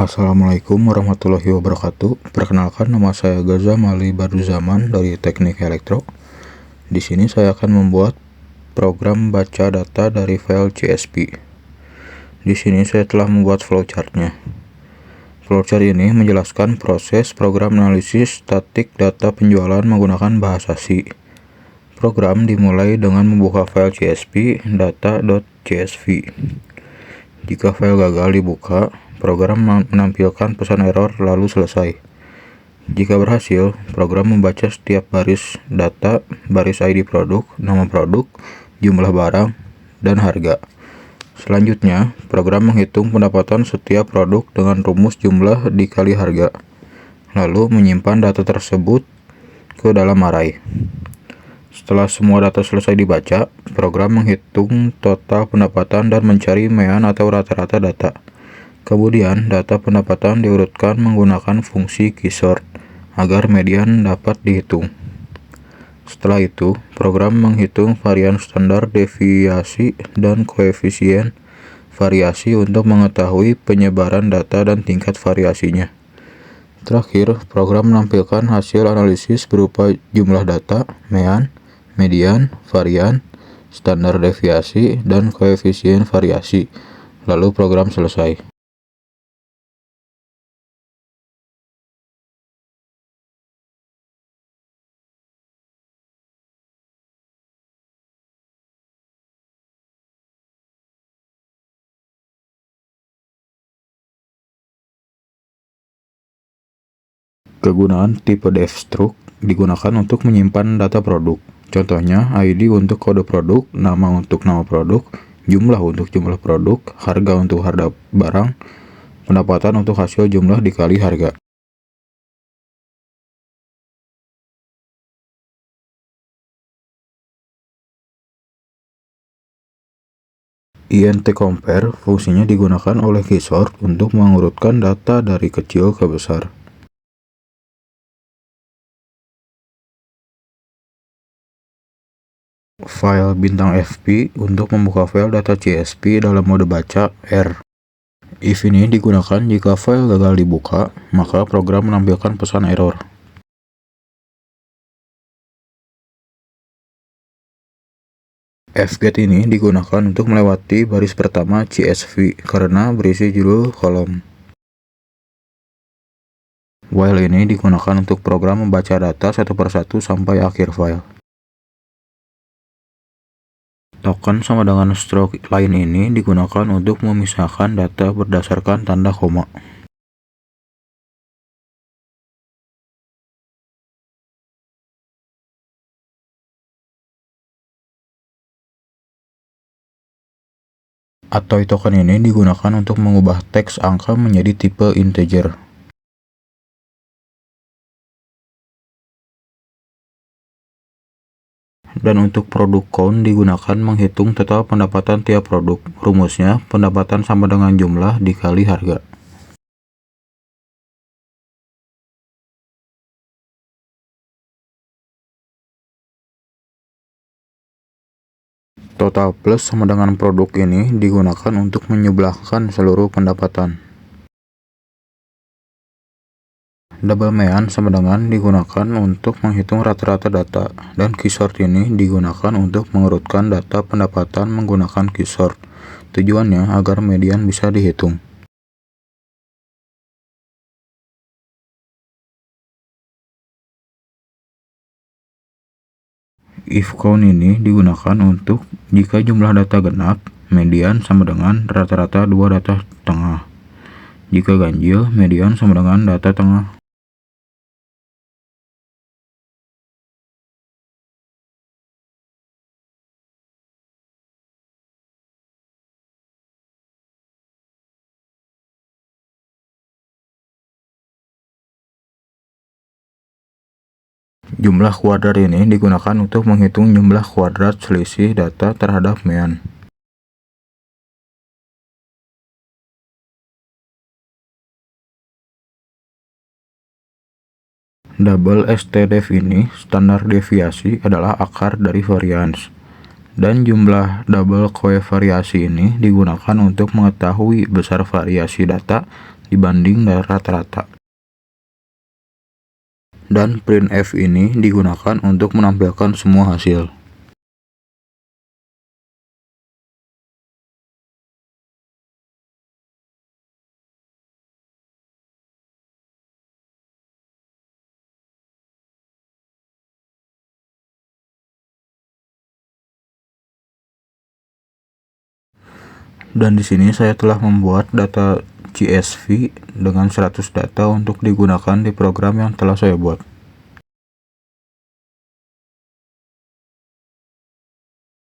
Assalamualaikum warahmatullahi wabarakatuh. Perkenalkan, nama saya Gazam Ali Badruzaman dari Teknik Elektro. Di sini saya akan membuat program baca data dari file CSV. Di sini saya telah membuat flowchartnya. Flowchart ini menjelaskan proses program analisis statik data penjualan menggunakan bahasa C. Program dimulai dengan membuka file CSV data.csv. Jika file gagal dibuka, program menampilkan pesan error lalu selesai. Jika berhasil, program membaca setiap baris data, baris ID produk, nama produk, jumlah barang, dan harga. Selanjutnya, program menghitung pendapatan setiap produk dengan rumus jumlah dikali harga, lalu menyimpan data tersebut ke dalam array. Setelah semua data selesai dibaca, program menghitung total pendapatan dan mencari median atau rata-rata data. Kemudian, data pendapatan diurutkan menggunakan fungsi keysort agar median dapat dihitung. Setelah itu, program menghitung varian standar deviasi dan koefisien variasi untuk mengetahui penyebaran data dan tingkat variasinya. Terakhir, program menampilkan hasil analisis berupa jumlah data, median, varian, standar deviasi, dan koefisien variasi. Lalu program selesai. Kegunaan tipe devstruct digunakan untuk menyimpan data produk. Contohnya, ID untuk kode produk, nama untuk nama produk, jumlah untuk jumlah produk, harga untuk harga barang, pendapatan untuk hasil jumlah dikali harga. int compare fungsinya digunakan oleh keysort untuk mengurutkan data dari kecil ke besar. File bintang fp untuk membuka file data CSV dalam mode baca R. If ini digunakan jika file gagal dibuka, maka program menampilkan pesan error. Fget ini digunakan untuk melewati baris pertama CSV karena berisi judul kolom. While ini digunakan untuk program membaca data satu persatu sampai akhir file. Token sama dengan stroke line ini digunakan untuk memisahkan data berdasarkan tanda koma. Atau token ini digunakan untuk mengubah teks angka menjadi tipe integer. Dan untuk produk count digunakan menghitung total pendapatan tiap produk. Rumusnya, pendapatan sama dengan jumlah dikali harga. Total plus sama dengan produk ini digunakan untuk menyebelahkan seluruh pendapatan. Double median sama dengan digunakan untuk menghitung rata-rata data, dan keysort ini digunakan untuk mengurutkan data pendapatan menggunakan keysort. Tujuannya agar median bisa dihitung. If count ini digunakan untuk jika jumlah data genap, median sama dengan rata-rata dua data tengah. Jika ganjil, median sama dengan data tengah. Jumlah kuadrat ini digunakan untuk menghitung jumlah kuadrat selisih data terhadap median. Double stdef ini, standar deviasi, adalah akar dari varians. Dan jumlah double kovariasi ini digunakan untuk mengetahui besar variasi data dibanding rata-rata. Dan printf ini digunakan untuk menampilkan semua hasil. Dan di sini saya telah membuat data CSV dengan 100 data untuk digunakan di program yang telah saya buat.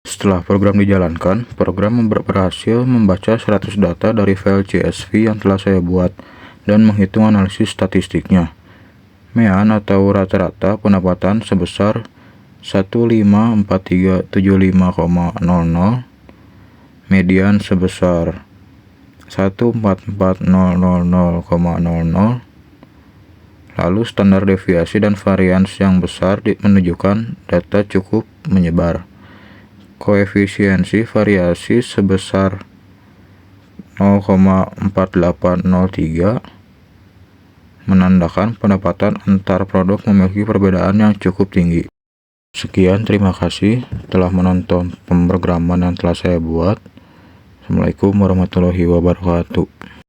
Setelah program dijalankan, program berhasil membaca 100 data dari file CSV yang telah saya buat dan menghitung analisis statistiknya. Median atau rata-rata pendapatan sebesar 154.375,00, median sebesar 144.000,00, lalu standar deviasi dan varians yang besar menunjukkan data cukup menyebar. Koefisiensi variasi sebesar 0,4803 menandakan pendapatan antar produk memiliki perbedaan yang cukup tinggi. Sekian, terima kasih telah menonton pemrograman yang telah saya buat. Assalamualaikum warahmatullahi wabarakatuh.